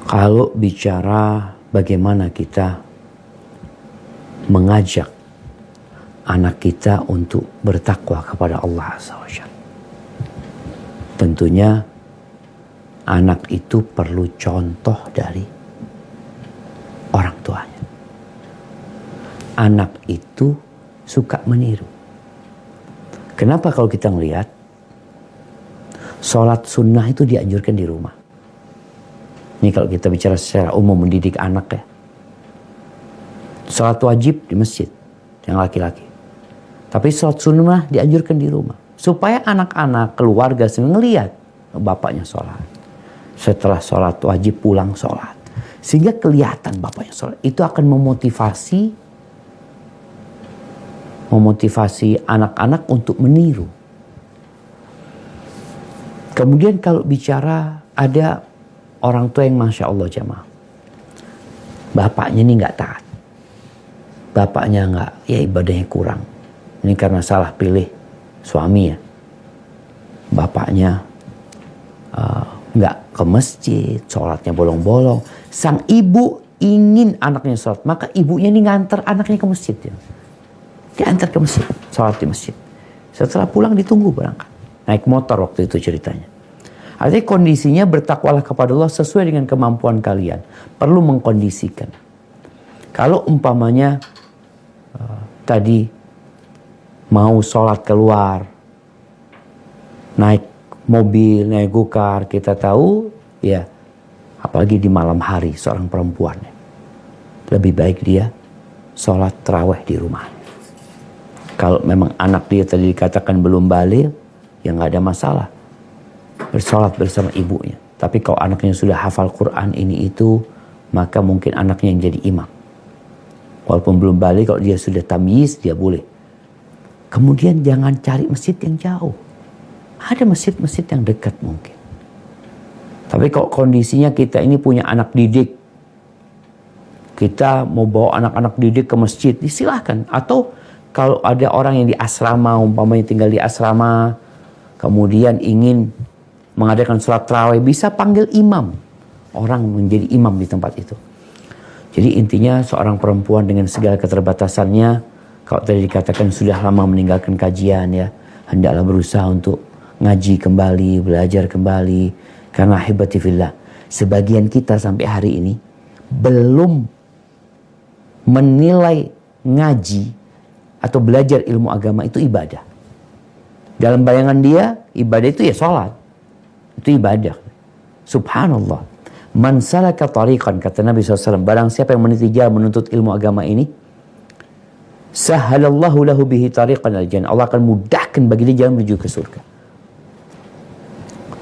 Kalau bicara bagaimana kita mengajak anak kita untuk bertakwa kepada Allah Azza wa Jalla, tentunya anak itu perlu contoh dari orang tuanya. Anak itu suka meniru. Kenapa kalau kita melihat sholat sunnah itu dianjurkan di rumah? Ini kalau kita bicara secara umum mendidik anak ya. Sholat wajib di masjid yang laki-laki. Tapi sholat sunnah dianjurkan di rumah. Supaya anak-anak keluarga senang ngelihat bapaknya sholat. Setelah sholat wajib pulang sholat. Sehingga kelihatan bapaknya sholat. Itu akan memotivasi anak-anak untuk meniru. Kemudian kalau bicara ada orang tua yang Masya Allah jamaah. Bapaknya ini gak taat. Bapaknya gak, ya ibadahnya kurang. Ini karena salah pilih suami ya. Bapaknya gak ke masjid, sholatnya bolong-bolong. Sang ibu ingin anaknya sholat, maka ibunya ini nganter anaknya ke masjid ya. Diantar ke masjid, sholat di masjid. Setelah pulang ditunggu berangkat. Naik motor waktu itu ceritanya. Artinya kondisinya bertakwalah kepada Allah sesuai dengan kemampuan kalian. Perlu mengkondisikan. Kalau umpamanya tadi mau sholat keluar, naik mobil, naik gokar, kita tahu ya, apalagi di malam hari seorang perempuan, lebih baik dia sholat tarawih di rumah. Kalau memang anak dia tadi dikatakan belum balik, ya nggak ada masalah. Bersolat bersama ibunya. Tapi kalau anaknya sudah hafal Quran ini itu, maka mungkin anaknya yang jadi imam. Walaupun belum balik, kalau dia sudah tamyiz, dia boleh. Kemudian jangan cari masjid yang jauh. Ada masjid-masjid yang dekat mungkin. Tapi kalau kondisinya kita ini punya anak didik, kita mau bawa anak-anak didik ke masjid, silahkan. Atau kalau ada orang yang di asrama, umpamanya tinggal di asrama, kemudian ingin mengadakan sholat tarawih, bisa panggil imam. Orang menjadi imam di tempat itu. Jadi intinya seorang perempuan dengan segala keterbatasannya, kalau tadi dikatakan sudah lama meninggalkan kajian ya, hendaklah berusaha untuk ngaji kembali, belajar kembali. Karena hibati fillah, sebagian kita sampai hari ini belum menilai ngaji atau belajar ilmu agama itu ibadah. Dalam bayangan dia, ibadah itu ya sholat. Itu ibadah. Subhanallah. Man salaka tariqan, kata Nabi SAW, barang siapa yang meniti jalan menuntut ilmu agama ini, sahalallahu lahu bihi tariqan al-jannah. Allah akan mudahkan bagi dia jalan menuju ke surga.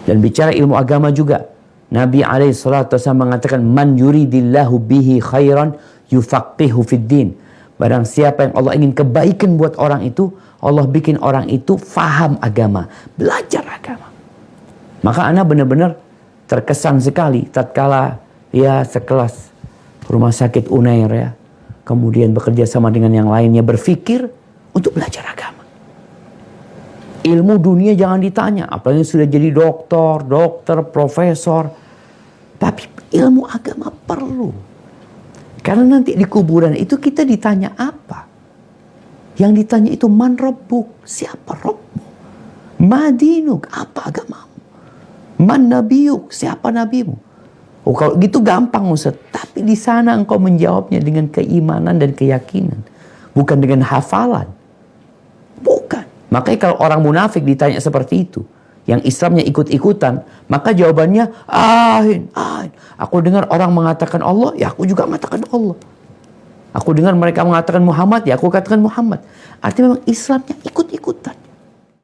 Dan bicara ilmu agama juga, Nabi SAW mengatakan, man yuridillahu bihi khairan yufaqihu fid din. Barang siapa yang Allah ingin kebaikan buat orang itu, Allah bikin orang itu faham agama, belajar agama. Maka ana benar-benar terkesan sekali tatkala ya sekelas rumah sakit Unair ya, kemudian bekerja sama dengan yang lainnya berpikir untuk belajar agama. Ilmu dunia jangan ditanya, apalagi sudah jadi dokter, profesor. Tapi ilmu agama perlu. Karena nanti di kuburan itu kita ditanya apa? Yang ditanya itu man rabbuk, siapa Rabbmu? Madinuk, apa agamamu? Man nabiyuk, siapa nabimu? Oh, kalau gitu gampang Ustaz. Tapi di sana engkau menjawabnya dengan keimanan dan keyakinan. Bukan dengan hafalan. Bukan. Makanya kalau orang munafik ditanya seperti itu, yang Islamnya ikut-ikutan, maka jawabannya ahin. Aku dengar orang mengatakan Allah, ya aku juga mengatakan Allah. Aku dengar mereka mengatakan Muhammad, ya aku katakan Muhammad. Artinya memang Islamnya ikut-ikutan.